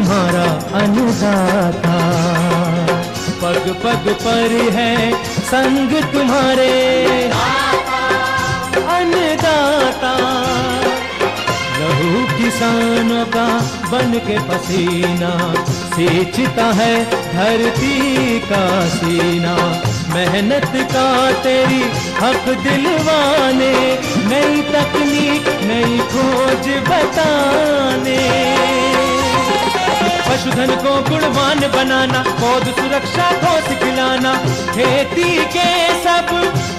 तुम्हारा अन्नदाता। पग पग पर है संग तुम्हारे अन्नदाता। लहू किसानों का बन के पसीना सींचता है धरती का सीना। मेहनत का तेरी हक दिलवाने, नई तकनीक नई खोज बताने। पशुधन को गुणवान बनाना, पौध सुरक्षा को सिखलाना, खेती के सब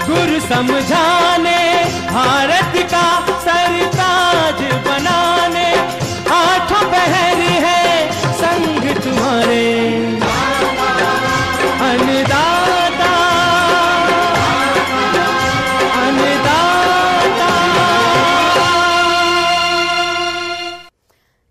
गुर समझाने, भारत का सरताज बनाने। आठों पहर है संग तुम्हारे अन्नदाता अन्नदाता।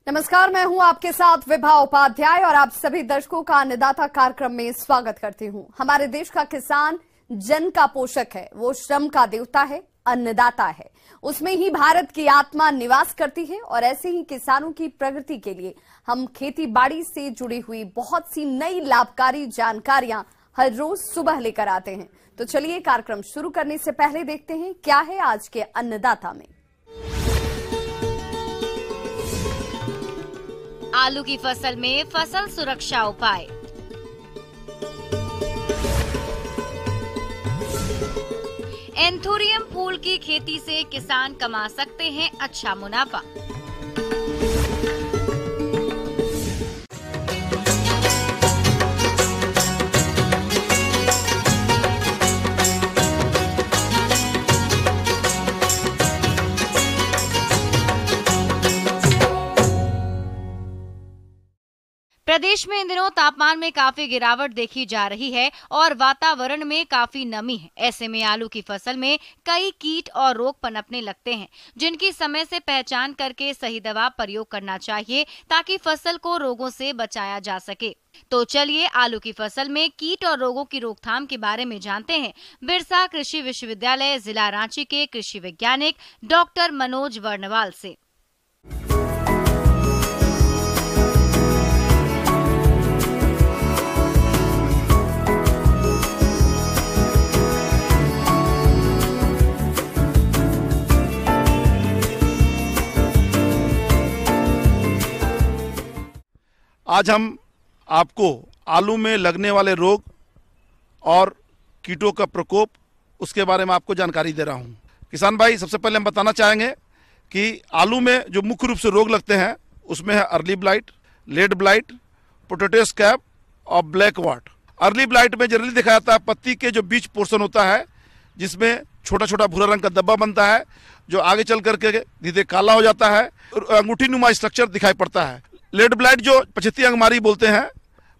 नमस्कार, मैं हूं आपके साथ विभा उपाध्याय और आप सभी दर्शकों का अन्नदाता कार्यक्रम में स्वागत करती हूं। हमारे देश का किसान जन का पोषक है, वो श्रम का देवता है, अन्नदाता है। उसमें ही भारत की आत्मा निवास करती है और ऐसे ही किसानों की प्रगति के लिए हम खेती बाड़ी से जुड़ी हुई बहुत सी नई लाभकारी जानकारियां हर रोज सुबह लेकर आते हैं। तो चलिए कार्यक्रम शुरू करने से पहले देखते हैं क्या है आज के अन्नदाता में। आलू की फसल में फसल सुरक्षा उपाय। एंथोरियम फूल की खेती से किसान कमा सकते हैं अच्छा मुनाफा। प्रदेश में इन दिनों तापमान में काफी गिरावट देखी जा रही है और वातावरण में काफी नमी है। ऐसे में आलू की फसल में कई कीट और रोग पनपने लगते हैं, जिनकी समय से पहचान करके सही दवा प्रयोग करना चाहिए ताकि फसल को रोगों से बचाया जा सके। तो चलिए आलू की फसल में कीट और रोगों की रोकथाम के बारे में जानते हैं बिरसा कृषि विश्वविद्यालय जिला रांची के कृषि वैज्ञानिक डॉक्टर मनोज वर्णवाल से। आज हम आपको आलू में लगने वाले रोग और कीटों का प्रकोप उसके बारे में आपको जानकारी दे रहा हूं। किसान भाई, सबसे पहले हम बताना चाहेंगे कि आलू में जो मुख्य रूप से रोग लगते हैं उसमें है early blight, late blight, potato scab और ब्लैक वाट। अर्ली ब्लाइट में जनरली देखा जाता है पत्ती के जो बीच पोर्शन होता है जिसमें छोटा छोटा भूरा रंग का धब्बा बनता है जो आगे चल करके धीरे काला हो जाता है, अंगूठी नुमा स्ट्रक्चर दिखाई पड़ता है। लेड ब्लाइट जो पछेती अंगमारी बोलते हैं,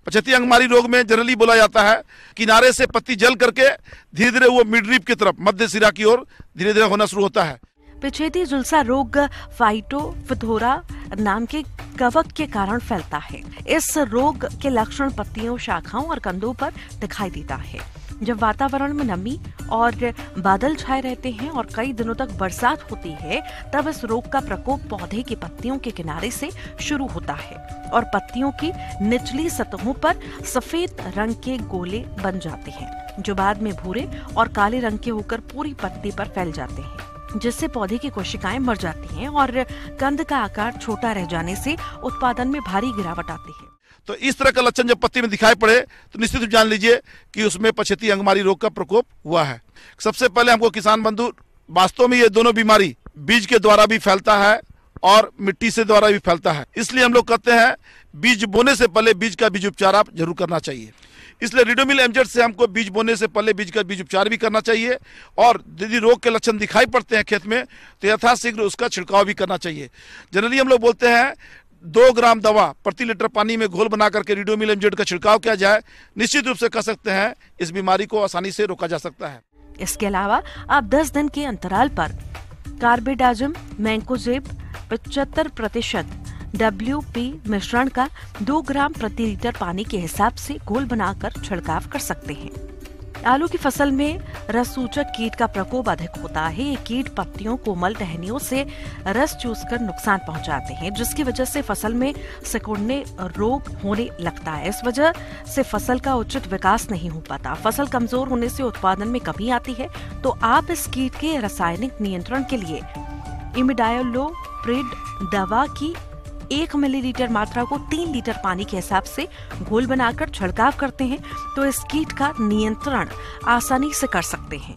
पछेती अंगमारी रोग में जनरली बोला जाता है किनारे से पत्ती जल करके धीरे धीरे वो मिड रीप की तरफ मध्य सिरा की ओर धीरे धीरे होना शुरू होता है। पिछेती झुलसा रोग फाइटोफथोरा नाम के कवक के कारण फैलता है। इस रोग के लक्षण पत्तियों, शाखाओं और कंदों पर दिखाई देता है। जब वातावरण में नमी और बादल छाए रहते हैं और कई दिनों तक बरसात होती है, तब इस रोग का प्रकोप पौधे की पत्तियों के किनारे से शुरू होता है और पत्तियों की निचली सतहों पर सफेद रंग के गोले बन जाते हैं, जो बाद में भूरे और काले रंग के होकर पूरी पत्ती पर फैल जाते हैं, जिससे पौधे की कोशिकाएं मर जाती हैं और कंद का आकार छोटा रह जाने से उत्पादन में भारी गिरावट आती है। तो इस तरह का लक्षण जब पत्ती में दिखाई पड़े तो निश्चित जान लीजिए कि उसमें पछेती अंगमारी रोग का प्रकोप हुआ है। सबसे पहले हमको किसान बंधु, वास्तव में ये दोनों बीमारी बीज के द्वारा भी फैलता है और मिट्टी से द्वारा भी फैलता है, इसलिए हम लोग कहते हैं बीज बोने से पहले बीज का बीज उपचार आप जरूर करना चाहिए। इसलिए रिडोमिल एमजेड से हमको बीज बोने से पहले बीज का बीज उपचार भी करना चाहिए और यदि रोग के लक्षण दिखाई पड़ते हैं खेत में तो यथाशीघ्र उसका छिड़काव भी करना चाहिए। जनरली हम लोग बोलते हैं 2 ग्राम दवा प्रति लीटर पानी में घोल बना करके रिडोमिल एमजेड का छिड़काव किया जाए, निश्चित रूप से कर सकते हैं इस बीमारी को आसानी से रोका जा सकता है। इसके अलावा आप 10 दिन के अंतराल पर कार्बेडाजिम मैंकोजेब 75% WP मिश्रण का 2 ग्राम प्रति लीटर पानी के हिसाब से घोल बनाकर छिड़काव कर सकते हैं। आलू की फसल में रस सूचक कीट का प्रकोप अधिक होता है। ये कीट पत्तियों, कोमल टहनियों से रस चूसकर नुकसान पहुंचाते हैं, जिसकी वजह से फसल में सिकुड़ने रोग होने लगता है। इस वजह से फसल का उचित विकास नहीं हो पाता। फसल कमजोर होने से उत्पादन में कमी आती है। तो आप इस कीट के रासायनिक नियंत्रण के लिए इमिडाक्लोप्रिड दवा की 1 मिलीलीटर मात्रा को 3 लीटर पानी के हिसाब से घोल बनाकर छिड़काव करते हैं तो इस कीट का नियंत्रण आसानी से कर सकते हैं।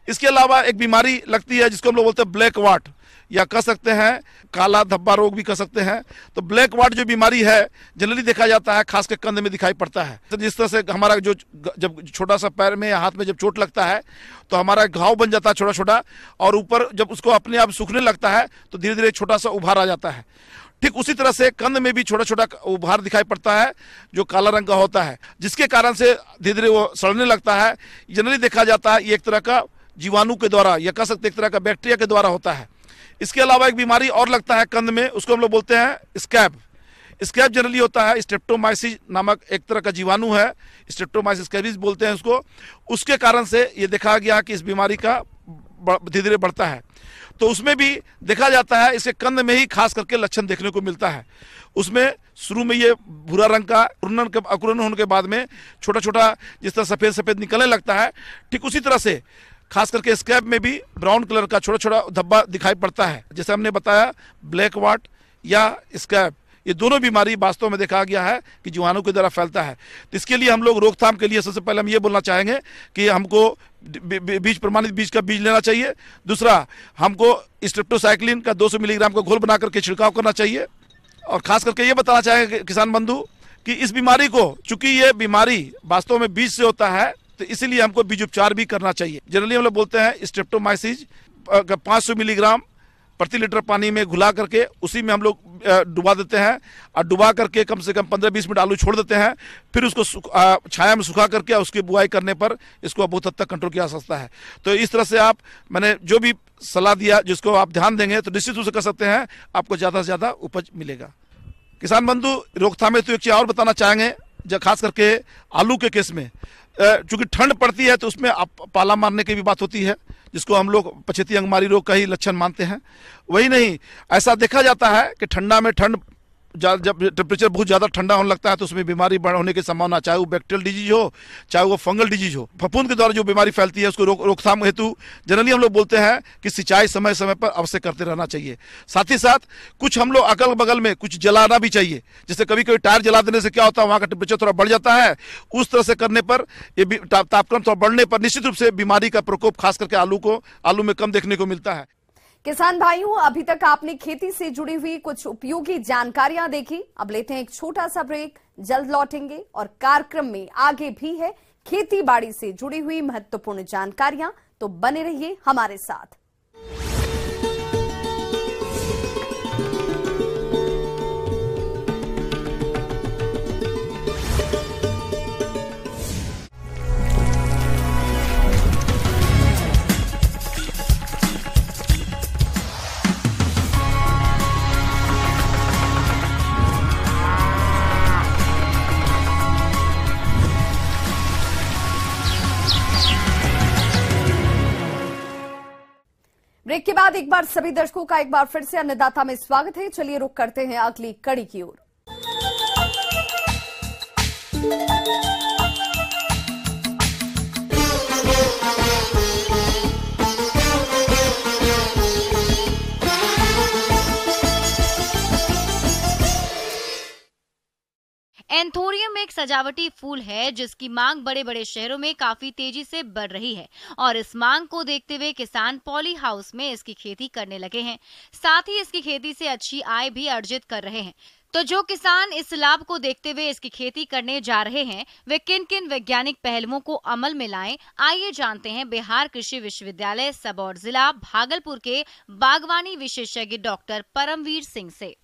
इसके अलावा एक बीमारी लगती है जिसको हम लोग बोलते हैं ब्लैक वाट, या कह सकते हैं काला धब्बा रोग भी कह सकते हैं। तो ब्लैक वाट जो बीमारी है जनरली देखा जाता है खासकर कंध में दिखाई पड़ता है। तो जिस तरह से हमारा जो जब छोटा सा पैर में या हाथ में जब चोट लगता है तो हमारा घाव बन जाता है छोटा छोटा, और ऊपर जब उसको अपने आप सूखने लगता है तो धीरे धीरे छोटा सा उभार आ जाता है। ठीक उसी तरह से कंध में भी छोटा छोटा उभार दिखाई पड़ता है जो काला रंग का होता है, जिसके कारण से धीरे धीरे वो सड़ने लगता है। जनरली देखा जाता है ये एक तरह का जीवाणु के द्वारा या कह सकते एक तरह का बैक्टीरिया के द्वारा होता है। इसके अलावा एक बीमारी और लगता है कंध में, उसको हम लोग बोलते हैं स्कैब। स्कैब जनरली होता है स्ट्रेप्टोमाइसिस नामक एक तरह का जीवाणु है, स्ट्रेप्टोमाइसिस स्कैबिस बोलते हैं उसको। उसके कारण से ये देखा गया कि इस बीमारी का धीरे धीरे बढ़ता है। तो उसमें भी देखा जाता है इसके कंध में ही खास करके लक्षण देखने को मिलता है। उसमें शुरू में ये भूरा रंग का अंकुरण होने के बाद में छोटा छोटा जिस तरह सफेद सफेद निकलने लगता है, ठीक उसी तरह से खास करके स्कैब में भी ब्राउन कलर का छोटा छोटा धब्बा दिखाई पड़ता है। जैसे हमने बताया ब्लैक वाट या स्कैब, ये दोनों बीमारी वास्तव में देखा गया है कि जीवाणु के द्वारा फैलता है। तो इसके लिए हम लोग रोकथाम के लिए सबसे पहले हम ये बोलना चाहेंगे कि हमको बीज प्रमाणित बीज का बीज लेना चाहिए। दूसरा, हमको स्ट्रेप्टोसाइक्लिन का 200 मिलीग्राम का घोल बना करके छिड़काव करना चाहिए। और खास करके ये बताना चाहेंगे किसान बंधु कि इस बीमारी को, चूंकि ये बीमारी वास्तव में बीज से होता है, तो इसीलिए हमको बीज उपचार भी करना चाहिए। जनरली हम लोग बोलते हैं स्ट्रेप्टोमाइसिस 500 मिलीग्राम प्रति लीटर पानी में घुला करके उसी में हम लोग डुबा देते हैं, और डुबा करके कम से कम 15-20 मिनट आलू छोड़ देते हैं। फिर उसको छाया में सुखा करके उसकी बुआई करने पर इसको बहुत हद तक कंट्रोल किया जा सकता है। तो इस तरह से मैंने जो भी सलाह दिया जिसको आप ध्यान देंगे तो निश्चित रूप से कर सकते हैं, आपको ज़्यादा से ज़्यादा उपज मिलेगा। किसान बंधु, रोकथाम में तो एक चीज़ और बताना चाहेंगे, जब खास करके आलू के केस में चूंकि ठंड पड़ती है तो उसमें पाला मारने की भी बात होती है, जिसको हम लोग पछेती अंगमारी रोग का ही लक्षण मानते हैं। वही नहीं, ऐसा देखा जाता है कि ठंडा में जब टेम्परेचर बहुत ज़्यादा ठंडा होने लगता है तो उसमें बीमारी होने की संभावना, चाहे वो बैक्टीरियल डिजीज हो चाहे वो फंगल डिजीज हो, फफूंद के द्वारा जो बीमारी फैलती है उसको रोकथाम हेतु जनरली हम लोग बोलते हैं कि सिंचाई समय समय पर अवश्य करते रहना चाहिए। साथ ही साथ कुछ हम लोग अगल बगल में कुछ जलाना भी चाहिए। जैसे कभी कभी टायर जला देने से क्या होता है, वहाँ का टेम्परेचर थोड़ा बढ़ जाता है। उस तरह से करने पर ये तापक्रम थोड़ा बढ़ने पर निश्चित रूप से बीमारी का प्रकोप खास करके आलू में कम देखने को मिलता है। किसान भाइयों, अभी तक आपने खेती से जुड़ी हुई कुछ उपयोगी जानकारियां देखी। अब लेते हैं एक छोटा सा ब्रेक, जल्द लौटेंगे और कार्यक्रम में आगे भी है खेती बाड़ी से जुड़ी हुई महत्वपूर्ण जानकारियां, तो बने रहिए हमारे साथ। ब्रेक के बाद एक बार सभी दर्शकों का एक बार फिर से अन्नदाता में स्वागत है। चलिए रुक करते हैं अगली कड़ी की ओर। एंथोरियम एक सजावटी फूल है जिसकी मांग बड़े बड़े शहरों में काफी तेजी से बढ़ रही है, और इस मांग को देखते हुए किसान पॉली हाउस में इसकी खेती करने लगे हैं। साथ ही इसकी खेती से अच्छी आय भी अर्जित कर रहे हैं। तो जो किसान इस लाभ को देखते हुए इसकी खेती करने जा रहे हैं, वे किन किन वैज्ञानिक पहलुओं को अमल में लाएं, आइए जानते हैं बिहार कृषि विश्वविद्यालय सबौर जिला भागलपुर के बागवानी विशेषज्ञ डॉक्टर परमवीर सिंह से।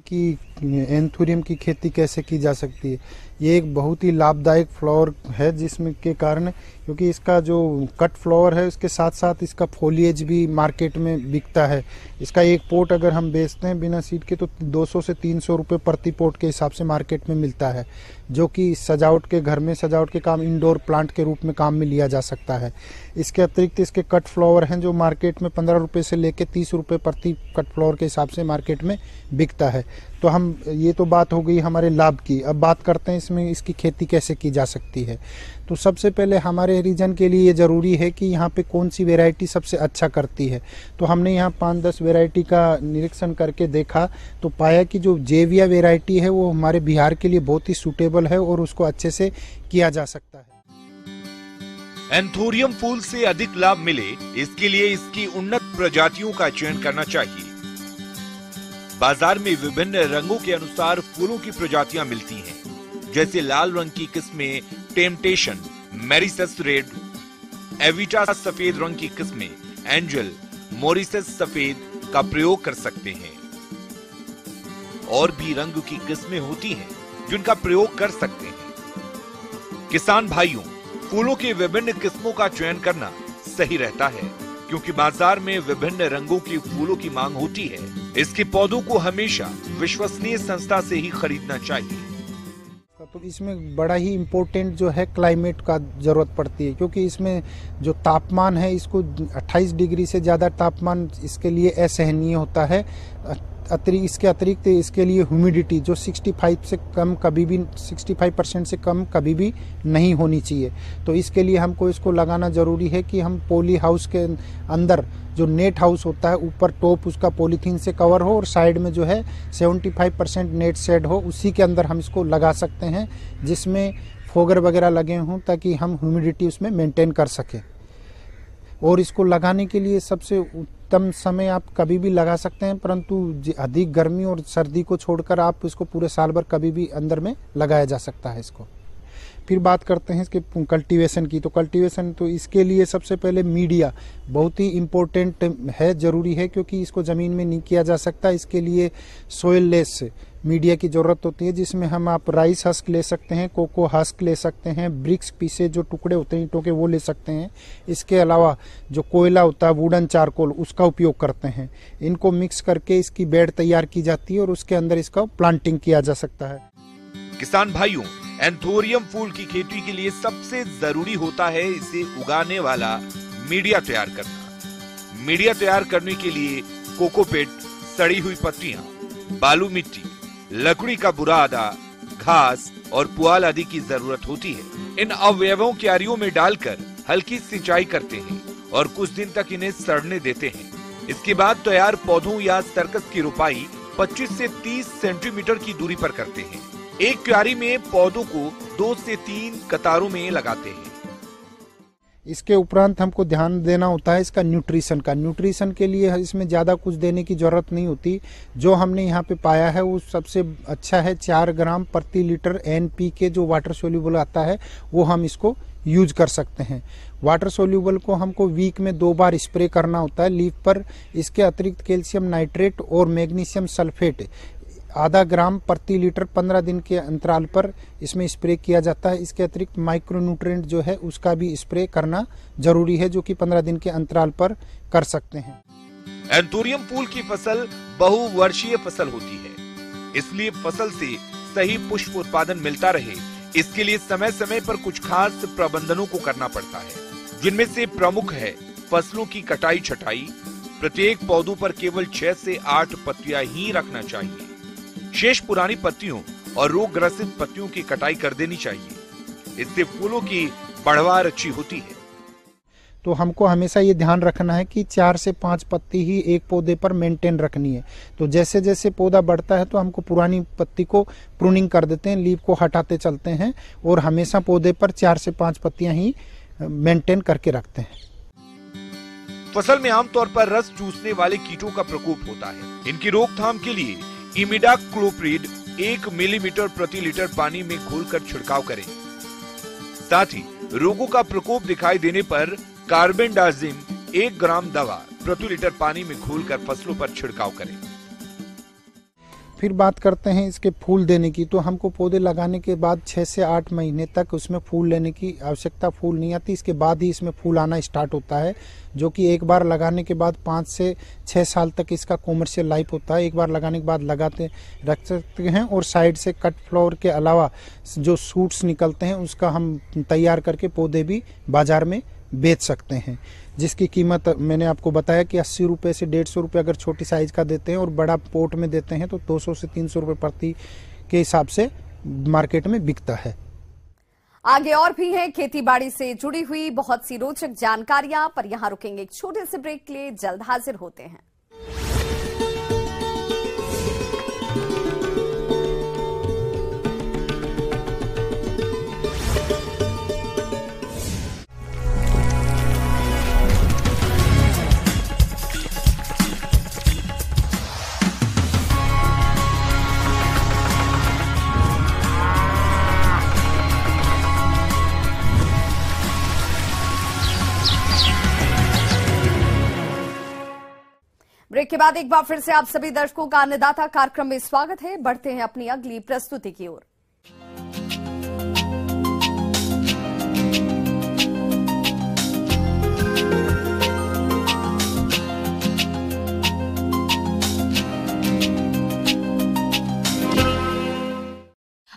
कि एंथूरियम की खेती कैसे की जा सकती है। ये एक बहुत ही लाभदायक फ्लावर है, जिसमें के कारण क्योंकि इसका जो कट फ्लावर है उसके साथ साथ इसका फोलिएज भी मार्केट में बिकता है। इसका एक पोट अगर हम बेचते हैं बिना सीड के तो 200 से 300 रुपये प्रति पोट के हिसाब से मार्केट में मिलता है, जो कि सजावट के घर में सजावट के काम इंडोर प्लांट के रूप में काम में लिया जा सकता है। इसके अतिरिक्त इसके कट फ्लावर हैं जो मार्केट में 15 रुपये से लेकर 30 रुपये प्रति कट फ्लावर के हिसाब से मार्केट में बिकता है। तो हम ये तो बात हो गई हमारे लाभ की। अब बात करते हैं इसमें इसकी खेती कैसे की जा सकती है। तो सबसे पहले हमारे रीजन के लिए ये ज़रूरी है कि यहाँ पे कौन सी वैरायटी सबसे अच्छा करती है। तो हमने यहाँ 5-10 वैरायटी का निरीक्षण करके देखा तो पाया कि जो जेविया वैरायटी है वो हमारे बिहार के लिए बहुत ही सूटेबल है और उसको अच्छे से किया जा सकता है। एंथोरियम फूल से अधिक लाभ मिले इसके लिए इसकी उन्नत प्रजातियों का चयन करना चाहिए। बाजार में विभिन्न रंगों के अनुसार फूलों की प्रजातियां मिलती हैं, जैसे लाल रंग की किस्में टेम्पटेशन, मैरिसस रेड, एविटा सफेद रंग की किस्में एंजल, मॉरिसस सफेद का प्रयोग कर सकते हैं। और भी रंग की किस्में होती हैं जिनका प्रयोग कर सकते हैं। किसान भाइयों, फूलों की विभिन्न किस्मों का चयन करना सही रहता है, क्योंकि बाजार में विभिन्न रंगों की फूलों की मांग होती है। इसके पौधों को हमेशा विश्वसनीय संस्था से ही खरीदना चाहिए। तो इसमें बड़ा ही इम्पोर्टेंट जो है क्लाइमेट का जरूरत पड़ती है, क्योंकि इसमें जो तापमान है इसको 28 डिग्री से ज़्यादा तापमान इसके लिए असहनीय होता है। इसके अतिरिक्त इसके लिए ह्यूमिडिटी जो 65% से कम कभी भी नहीं होनी चाहिए। तो इसके लिए हमको इसको लगाना ज़रूरी है कि हम पॉली हाउस के अंदर जो नेट हाउस होता है ऊपर टॉप उसका पॉलीथीन से कवर हो और साइड में जो है 75% नेट शेड हो, उसी के अंदर हम इसको लगा सकते हैं, जिसमें फोगर वगैरह लगे हों ताकि हम ह्यूमिडिटी उसमें मेंटेन कर सकें। और इसको लगाने के लिए सबसे उत्तम समय आप कभी भी लगा सकते हैं, परंतु अधिक गर्मी और सर्दी को छोड़कर आप इसको पूरे साल भर कभी भी अंदर में लगाया जा सकता है इसको। फिर बात करते हैं इसके कल्टीवेशन की। तो कल्टीवेशन तो इसके लिए सबसे पहले मीडिया बहुत ही इम्पोर्टेंट है, ज़रूरी है, क्योंकि इसको ज़मीन में नहीं किया जा सकता। इसके लिए सोयल लेस मीडिया की ज़रूरत होती है, जिसमें हम आप राइस हस्क ले सकते हैं, कोको हस्क ले सकते हैं, ब्रिक्स पीसे जो टुकड़े होते हैं ईंटों के वो ले सकते हैं। इसके अलावा जो कोयला होता है वुडन चारकोल उसका उपयोग करते हैं। इनको मिक्स करके इसकी बेड तैयार की जाती है और उसके अंदर इसका प्लांटिंग किया जा सकता है। किसान भाइयों, एंथोरियम फूल की खेती के लिए सबसे जरूरी होता है इसे उगाने वाला मीडिया तैयार करना। मीडिया तैयार करने के लिए कोकोपीट, सड़ी हुई पत्तियां, बालू मिट्टी, लकड़ी का बुरादा, घास और पुआल आदि की जरूरत होती है। इन अवयवों क्यारियों में डालकर हल्की सिंचाई करते हैं और कुछ दिन तक इन्हें सड़ने देते हैं। इसके बाद तैयार पौधों या सर्कस की रोपाई 25 से 30 सेंटीमीटर की दूरी पर करते हैं। एक क्यारी में पौधों को 2 से 3 कतारों में लगाते हैं। इसके उपरांत हमको ध्यान देना होता है इसका न्यूट्रिशन का। न्यूट्रिशन के लिए इसमें ज़्यादा कुछ देने की ज़रूरत नहीं होती। जो हमने यहाँ पे पाया है वो सबसे अच्छा है 4 ग्राम प्रति लीटर NPK जो वाटर सोल्यूबल आता है वो हम इसको यूज कर सकते हैं। वाटर सोल्यूबल को हमको वीक में 2 बार स्प्रे करना होता है लीफ पर। इसके अतिरिक्त कैल्शियम नाइट्रेट और मैग्नीशियम सल्फेट आधा ग्राम प्रति लीटर 15 दिन के अंतराल पर इसमें स्प्रे किया जाता है। इसके अतिरिक्त माइक्रोन्यूट्रिएंट जो है उसका भी स्प्रे करना जरूरी है, जो कि 15 दिन के अंतराल पर कर सकते हैं। एंथोरियम फूल की फसल बहुवर्षीय फसल होती है, इसलिए फसल से सही पुष्प उत्पादन मिलता रहे इसके लिए समय समय पर कुछ खास प्रबंधनों को करना पड़ता है, जिनमें से प्रमुख है फसलों की कटाई छटाई। प्रत्येक पौधों पर केवल 6 से 8 पत्तियां ही रखना चाहिए। शेष पुरानी पत्तियों और रोग ग्रसित पत्तियों की कटाई कर देनी चाहिए। इससे फूलों की बढ़वार अच्छी होती है। तो हमको हमेशा ये ध्यान रखना है कि 4 से 5 पत्ती ही एक पौधे पर मेंटेन रखनी है। तो जैसे जैसे पौधा बढ़ता है तो हमको पुरानी पत्ती को प्रूनिंग कर देते हैं, लीफ को हटाते चलते हैं और हमेशा पौधे पर 4 से 5 पत्तियां ही मेंटेन करके रखते हैं। फसल में आमतौर पर रस चूसने वाले कीटों का प्रकोप होता है। इनकी रोकथाम के लिए इमिडाक्लोप्रिड 1 मिलीमीटर प्रति लीटर पानी में घोलकर छिड़काव करें। साथ ही रोगों का प्रकोप दिखाई देने पर कार्बेंडाजिम 1 ग्राम दवा प्रति लीटर पानी में घोलकर फसलों पर छिड़काव करें। फिर बात करते हैं इसके फूल देने की। तो हमको पौधे लगाने के बाद 6 से 8 महीने तक उसमें फूल लेने की आवश्यकता फूल नहीं आती, इसके बाद ही इसमें फूल आना स्टार्ट होता है, जो कि एक बार लगाने के बाद 5 से 6 साल तक इसका कॉमर्शियल लाइफ होता है। एक बार लगाने के बाद लगाते रख सकते हैं और साइड से कट फ्लावर के अलावा जो सूट्स निकलते हैं उसका हम तैयार करके पौधे भी बाजार में बेच सकते हैं, जिसकी कीमत मैंने आपको बताया कि 80 रुपये से 150 रुपये अगर छोटी साइज का देते हैं और बड़ा पोट में देते हैं तो 200 से 300 रुपये प्रति के हिसाब से मार्केट में बिकता है। आगे और भी हैं खेती बाड़ी से जुड़ी हुई बहुत सी रोचक जानकारियां, पर यहां रुकेंगे एक छोटे से ब्रेक के लिए, जल्द हाजिर होते हैं। ब्रेक के बाद एक बार फिर से आप सभी दर्शकों का अन्नदाता कार्यक्रम में स्वागत है। बढ़ते हैं अपनी अगली प्रस्तुति की ओर।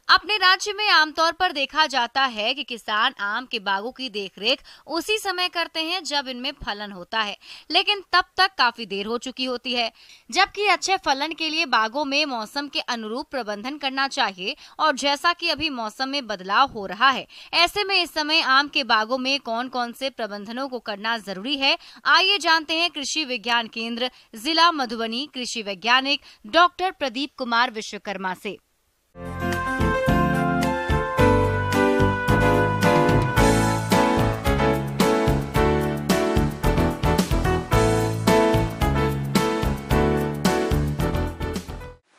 अपने राज्य में आमतौर पर देखा जाता है कि किसान आम के बागों की देखरेख उसी समय करते हैं जब इनमें फलन होता है, लेकिन तब तक काफी देर हो चुकी होती है। जबकि अच्छे फलन के लिए बागों में मौसम के अनुरूप प्रबंधन करना चाहिए, और जैसा कि अभी मौसम में बदलाव हो रहा है, ऐसे में इस समय आम के बागों में कौन कौन से प्रबंधनों को करना जरूरी है, आइए जानते हैं कृषि विज्ञान केंद्र जिला मधुबनी कृषि वैज्ञानिक डॉक्टर प्रदीप कुमार विश्वकर्मा से।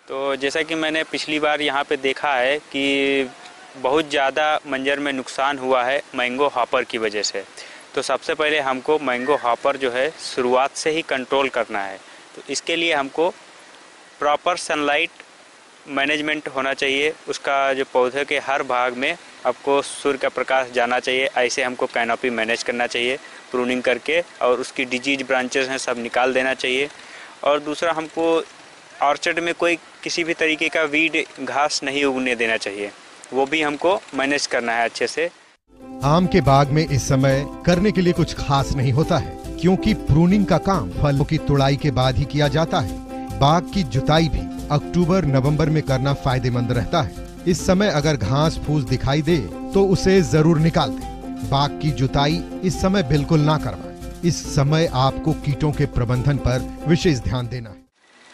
तो जैसा कि मैंने पिछली बार यहाँ पे देखा है कि बहुत ज़्यादा मंजर में नुकसान हुआ है मैंगो हॉपर की वजह से। तो सबसे पहले हमको मैंगो हॉपर जो है शुरुआत से ही कंट्रोल करना है। तो इसके लिए हमको प्रॉपर सनलाइट मैनेजमेंट होना चाहिए। उसका जो पौधे के हर भाग में आपको सूर्य का प्रकाश जाना चाहिए। ऐसे हमको कैनोपी मैनेज करना चाहिए प्रूनिंग करके, और उसकी डिजीज ब्रांचेस हैं सब निकाल देना चाहिए। और दूसरा, हमको ऑर्चर्ड में कोई किसी भी तरीके का वीड घास नहीं उगने देना चाहिए, वो भी हमको मैनेज करना है अच्छे से। आम के बाग में इस समय करने के लिए कुछ खास नहीं होता है, क्योंकि प्रूनिंग का काम फलों की तुड़ाई के बाद ही किया जाता है। बाग की जुताई भी अक्टूबर नवंबर में करना फायदेमंद रहता है। इस समय अगर घास फूस दिखाई दे तो उसे जरूर निकाल दें। बाग की जुताई इस समय बिल्कुल ना करवाएं। इस समय आपको कीटों के प्रबंधन पर विशेष ध्यान देना है।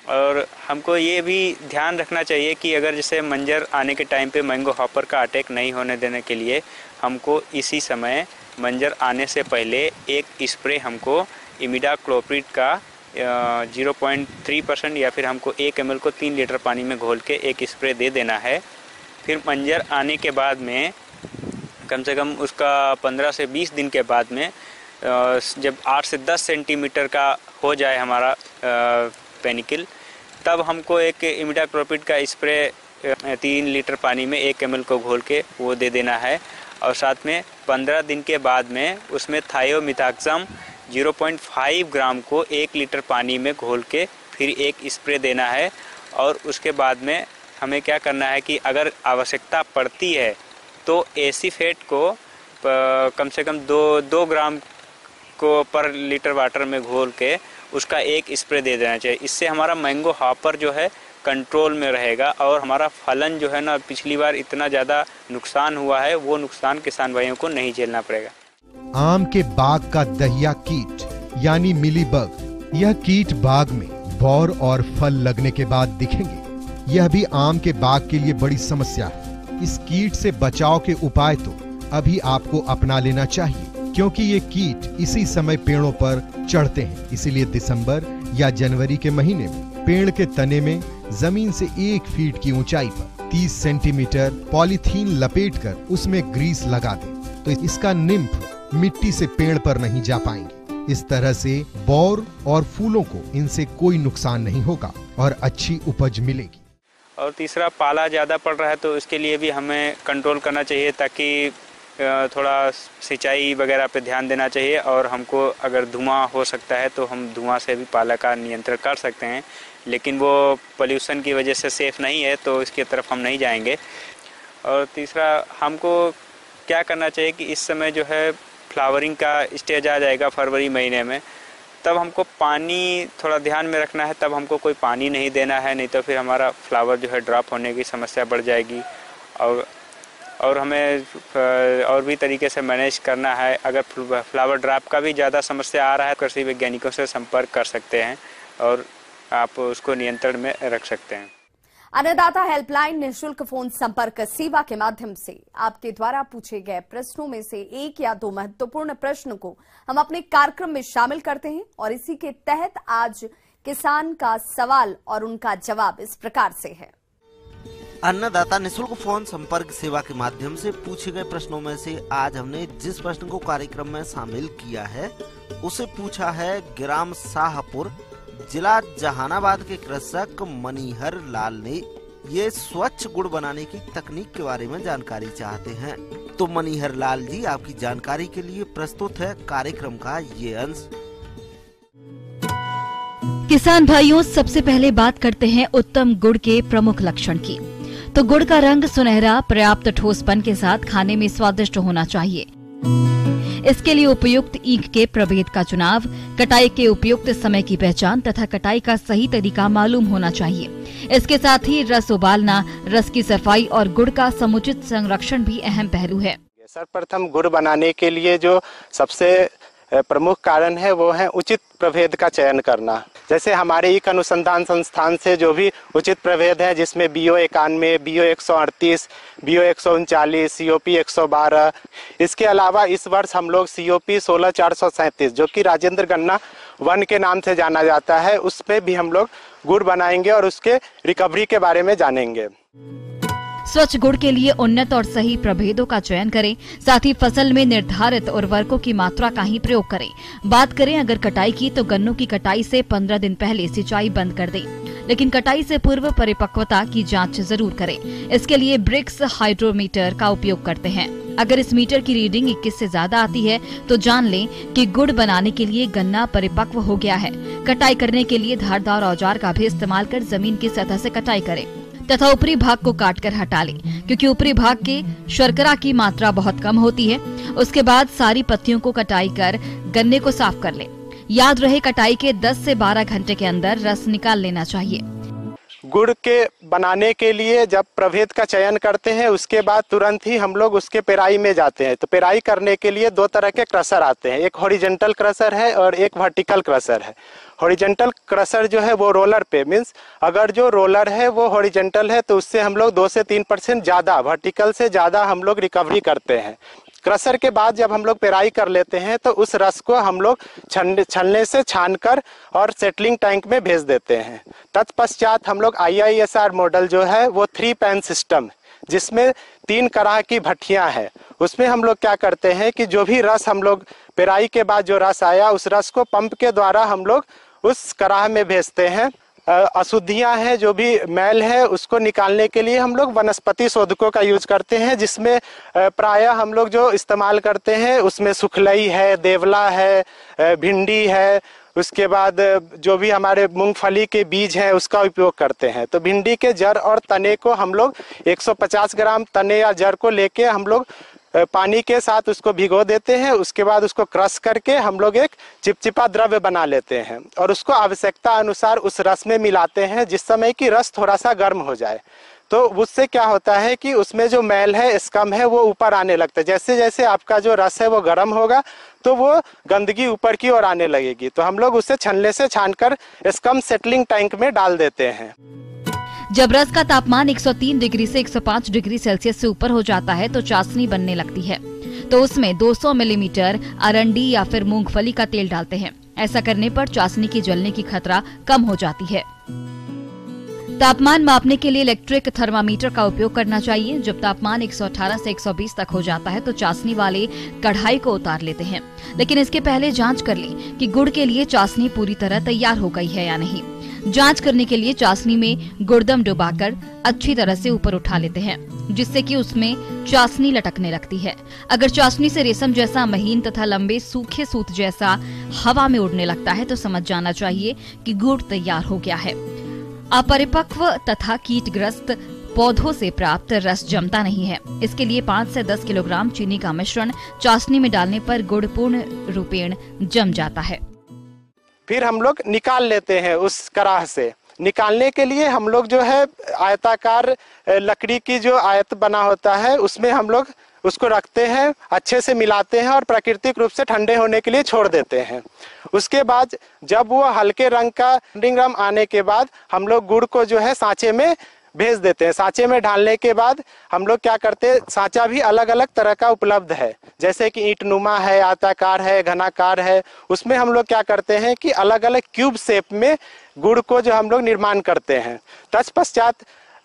और हमको ये भी ध्यान रखना चाहिए कि अगर जैसे मंजर आने के टाइम पे मैंगो हॉपर का अटैक नहीं होने देने के लिए हमको इसी समय मंजर आने से पहले एक स्प्रे हमको इमिडाक्लोप्रिड का 0.3% या फिर हमको 1 ml को 3 लीटर पानी में घोल के एक स्प्रे दे देना है। फिर मंजर आने के बाद में कम से कम उसका 15 से 20 दिन के बाद में जब 8 से 10 सेंटीमीटर का हो जाए हमारा पेनिकल, तब हमको एक इमिडाक्लोप्रिड का स्प्रे 3 लीटर पानी में 1 ml को घोल के वो दे देना है। और साथ में 15 दिन के बाद में उसमें थायोमिथाक्सम 0.5 ग्राम को 1 लीटर पानी में घोल के फिर एक स्प्रे देना है। और उसके बाद में हमें क्या करना है कि अगर आवश्यकता पड़ती है तो एसीफेट को कम से कम 2 ग्राम को पर लीटर वाटर में घोल के उसका एक स्प्रे दे देना चाहिए। इससे हमारा मैंगो हॉपर जो है कंट्रोल में रहेगा और हमारा फलन जो है ना, पिछली बार इतना ज़्यादा नुकसान हुआ है, वो नुकसान किसान भाइयों को नहीं झेलना पड़ेगा। आम के बाग का दहिया कीट यानी मिलीबग, यह कीट बाग में बौर और फल लगने के बाद दिखेंगे। यह भी आम के बाग के लिए बड़ी समस्या है। इस कीट से बचाव के उपाय तो अभी आपको अपना लेना चाहिए, क्योंकि ये कीट इसी समय पेड़ों पर चढ़ते हैं। इसीलिए दिसंबर या जनवरी के महीने में पेड़ के तने में जमीन से 1 फीट की ऊंचाई पर 30 सेंटीमीटर पॉलीथीन लपेटकर उसमें ग्रीस लगा दें, तो इसका निम्फ मिट्टी से पेड़ पर नहीं जा पाएंगे। इस तरह से बौर और फूलों को इनसे कोई नुकसान नहीं होगा और अच्छी उपज मिलेगी। और तीसरा पाला ज़्यादा पड़ रहा है तो इसके लिए भी हमें कंट्रोल करना चाहिए, ताकि थोड़ा सिंचाई वगैरह पे ध्यान देना चाहिए। और हमको अगर धुआं हो सकता है तो हम धुआं से भी पाला का नियंत्रण कर सकते हैं, लेकिन वो पोल्यूशन की वजह से सेफ़ नहीं है तो इसकी तरफ हम नहीं जाएंगे। और तीसरा हमको क्या करना चाहिए कि इस समय जो है फ्लावरिंग का स्टेज आ जाएगा फरवरी महीने में, तब हमको पानी थोड़ा ध्यान में रखना है, तब हमको कोई पानी नहीं देना है, नहीं तो फिर हमारा फ्लावर जो है ड्रॉप होने की समस्या बढ़ जाएगी। और हमें और भी तरीके से मैनेज करना है। अगर फ्लावर ड्रॉप का भी ज़्यादा समस्या आ रहा है, कृषि वैज्ञानिकों से संपर्क कर सकते हैं और आप उसको नियंत्रण में रख सकते हैं। अन्नदाता हेल्पलाइन निःशुल्क फोन संपर्क सेवा के माध्यम से आपके द्वारा पूछे गए प्रश्नों में से एक या दो महत्वपूर्ण प्रश्न को हम अपने कार्यक्रम में शामिल करते हैं और इसी के तहत आज किसान का सवाल और उनका जवाब इस प्रकार से है। अन्नदाता निःशुल्क फोन संपर्क सेवा के माध्यम से पूछे गए प्रश्नों में से आज हमने जिस प्रश्न को कार्यक्रम में शामिल किया है उसे पूछा है ग्राम शाहपुर, जिला जहानाबाद के कृषक मनीहर लाल ने। ये स्वच्छ गुड़ बनाने की तकनीक के बारे में जानकारी चाहते हैं। तो मनीहर लाल जी, आपकी जानकारी के लिए प्रस्तुत है कार्यक्रम का ये अंश। किसान भाइयों, सबसे पहले बात करते हैं उत्तम गुड़ के प्रमुख लक्षण की। तो गुड़ का रंग सुनहरा, पर्याप्त ठोसपन के साथ खाने में स्वादिष्ट होना चाहिए। इसके लिए उपयुक्त ईख के प्रभेद का चुनाव, कटाई के उपयुक्त समय की पहचान तथा कटाई का सही तरीका मालूम होना चाहिए। इसके साथ ही रस उबालना, रस की सफाई और गुड़ का समुचित संरक्षण भी अहम पहलू है। सर्वप्रथम गुड़ बनाने के लिए जो सबसे प्रमुख कारण है वो है उचित प्रभेद का चयन करना। जैसे हमारे ईख अनुसंधान संस्थान से जो भी उचित प्रभेद है, जिसमें BO 91, BO 138, BO 139, COP 112, इसके अलावा इस वर्ष हम लोग COP 16437 जो कि राजेंद्र गन्ना 1 के नाम से जाना जाता है, उसमें भी हम लोग गुड़ बनाएंगे और उसके रिकवरी के बारे में जानेंगे। स्वच्छ गुड़ के लिए उन्नत और सही प्रभेदों का चयन करें, साथ ही फसल में निर्धारित उर्वरकों की मात्रा का ही प्रयोग करें। बात करें अगर कटाई की, तो गन्नों की कटाई से 15 दिन पहले सिंचाई बंद कर दें, लेकिन कटाई से पूर्व परिपक्वता की जांच जरूर करें। इसके लिए ब्रिक्स हाइड्रोमीटर का उपयोग करते हैं। अगर इस मीटर की रीडिंग 21 से ज्यादा आती है तो जान लें कि गुड़ बनाने के लिए गन्ना परिपक्व हो गया है। कटाई करने के लिए धारदार औजार का भी इस्तेमाल कर जमीन की सतह से कटाई करें तथा ऊपरी भाग को काटकर हटा लें, क्योंकि ऊपरी भाग के शर्करा की मात्रा बहुत कम होती है। उसके बाद सारी पत्तियों को कटाई कर गन्ने को साफ कर लें। याद रहे, कटाई के 10 से 12 घंटे के अंदर रस निकाल लेना चाहिए। गुड़ के बनाने के लिए जब प्रभेद का चयन करते हैं उसके बाद तुरंत ही हम लोग उसके पेराई में जाते हैं। तो पेराई करने के लिए 2 तरह के क्रशर आते हैं, एक हॉरिजॉन्टल क्रशर है और एक वर्टिकल क्रशर है। हॉरिजॉन्टल क्रशर जो है वो रोलर पे, मीन्स अगर जो रोलर है वो हॉरिजॉन्टल है तो उससे हम लोग 2 से 3% ज़्यादा, वर्टिकल से ज़्यादा हम लोग रिकवरी करते हैं। क्रशर के बाद जब हम लोग पेराई कर लेते हैं तो उस रस को हम लोग छलने से छानकर और सेटलिंग टैंक में भेज देते हैं। तत्पश्चात हम लोग IISR मॉडल जो है वो 3 पैन सिस्टम, जिसमें 3 कड़ाह की भट्टियां हैं, उसमें हम लोग क्या करते हैं कि जो भी रस हम लोग पेराई के बाद जो रस आया उस रस को पंप के द्वारा हम लोग उस कड़ाह में भेजते हैं। अशुद्धियां हैं, जो भी मैल है उसको निकालने के लिए हम लोग वनस्पति शोधकों का यूज करते हैं, जिसमें प्रायः हम लोग जो इस्तेमाल करते हैं उसमें सुखलई है, देवला है, भिंडी है, उसके बाद जो भी हमारे मूंगफली के बीज हैं उसका उपयोग करते हैं। तो भिंडी के जड़ और तने को हम लोग 150 ग्राम तने या जड़ को लेके हम लोग पानी के साथ उसको भिगो देते हैं। उसके बाद उसको क्रश करके हम लोग एक चिपचिपा द्रव्य बना लेते हैं और उसको आवश्यकता अनुसार उस रस में मिलाते हैं, जिस समय कि रस थोड़ा सा गर्म हो जाए। तो उससे क्या होता है कि उसमें जो मैल है, स्कम है, वो ऊपर आने लगता है। जैसे जैसे आपका जो रस है वो गर्म होगा तो वो गंदगी ऊपर की ओर आने लगेगी। तो हम लोग उसे छलने से छानकर स्कम सेटलिंग टैंक में डाल देते हैं। जब रस का तापमान 103 डिग्री से 105 डिग्री सेल्सियस से ऊपर हो जाता है तो चाशनी बनने लगती है। तो उसमें 200 मिलीमीटर अरंडी या फिर मूंगफली का तेल डालते हैं। ऐसा करने पर चाशनी की जलने की खतरा कम हो जाती है। तापमान मापने के लिए इलेक्ट्रिक थर्मामीटर का उपयोग करना चाहिए। जब तापमान 118 से 120 तक हो जाता है तो चाशनी वाले कढ़ाई को उतार लेते हैं, लेकिन इसके पहले जांच कर लें कि गुड़ के लिए चाशनी पूरी तरह तैयार हो गई है या नहीं। जांच करने के लिए चाशनी में गुड़दम डुबाकर अच्छी तरह से ऊपर उठा लेते हैं, जिससे कि उसमें चाशनी लटकने लगती है। अगर चाशनी से रेशम जैसा महीन तथा लंबे सूखे सूत जैसा हवा में उड़ने लगता है तो समझ जाना चाहिए कि गुड़ तैयार हो गया है। अपरिपक्व तथा कीटग्रस्त पौधों से प्राप्त रस जमता नहीं है। इसके लिए 5 से 10 किलोग्राम चीनी का मिश्रण चाशनी में डालने पर गुड़ पूर्ण रूपेण जम जाता है। फिर हम लोग निकाल लेते हैं उस कराह से। निकालने के लिए हम लोग जो है आयताकार लकड़ी की जो आयत बना होता है उसमें हम लोग उसको रखते हैं, अच्छे से मिलाते हैं और प्राकृतिक रूप से ठंडे होने के लिए छोड़ देते हैं। उसके बाद जब वो हल्के रंग का रंग आने के बाद हम लोग गुड़ को जो है सांचे में भेज देते हैं। सांचे में डालने के बाद हम लोग क्या करते हैं, सांचा भी अलग अलग तरह का उपलब्ध है, जैसे कि ईंटनुमा है, आयताकार है, घनाकार है। उसमें हम लोग क्या करते हैं कि अलग अलग क्यूब शेप में गुड़ को जो हम लोग निर्माण करते हैं। तत्पश्चात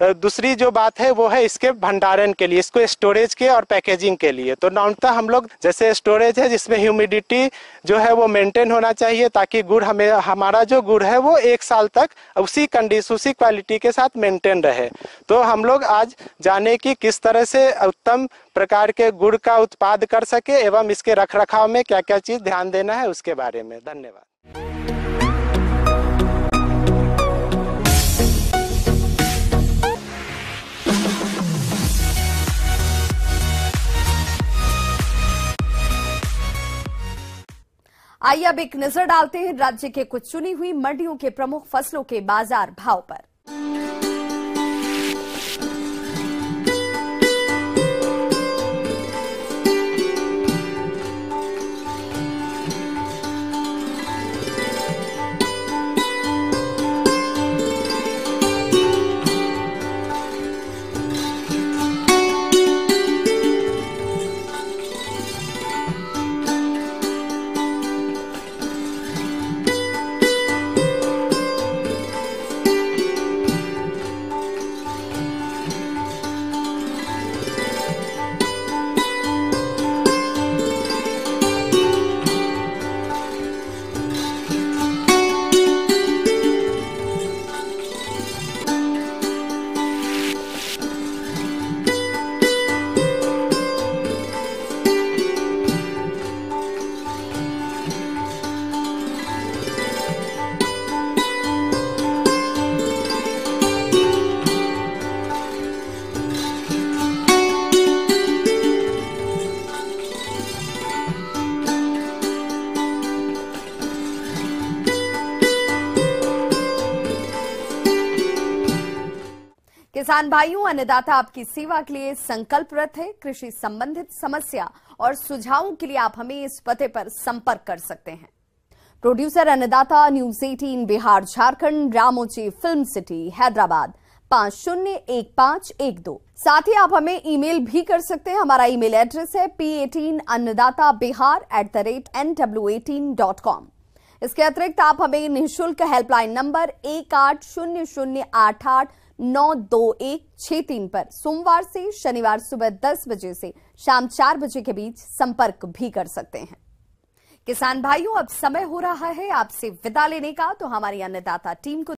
दूसरी जो बात है वो है इसके भंडारण के लिए, इसको स्टोरेज के और पैकेजिंग के लिए। तो नॉर्मतः हम लोग जैसे स्टोरेज है जिसमें ह्यूमिडिटी जो है वो मेंटेन होना चाहिए, ताकि गुड़ हमारा जो गुड़ है वो 1 साल तक उसी कंडीशन उसी क्वालिटी के साथ मेंटेन रहे। तो हम लोग आज जाने की किस तरह से उत्तम प्रकार के गुड़ का उत्पाद कर सके एवं इसके रखरखाव में क्या क्या चीज ध्यान देना है उसके बारे में। धन्यवाद। आइए अब एक नजर डालते हैं राज्य के कुछ चुनी हुई मंडियों के प्रमुख फसलों के बाजार भाव पर। किसान भाइयों, अन्नदाता आपकी सेवा के लिए संकल्परत है। कृषि संबंधित समस्या और सुझावों के लिए आप हमें इस पते पर संपर्क कर सकते हैं। Producer Annadata, News 18 Bihar Jharkhand, Ramoji film city Hyderabad 501512। साथ ही आप हमें ईमेल भी कर सकते हैं। हमारा ईमेल एड्रेस है p18annadatabihar@nw18.com। इसके अतिरिक्त आप हमें निःशुल्क हेल्पलाइन नंबर 1800889216 पर सोमवार से शनिवार सुबह 10 बजे से शाम 4 बजे के बीच संपर्क भी कर सकते हैं। किसान भाइयों, अब समय हो रहा है आपसे विदा लेने का, तो हमारी अन्नदाता टीम को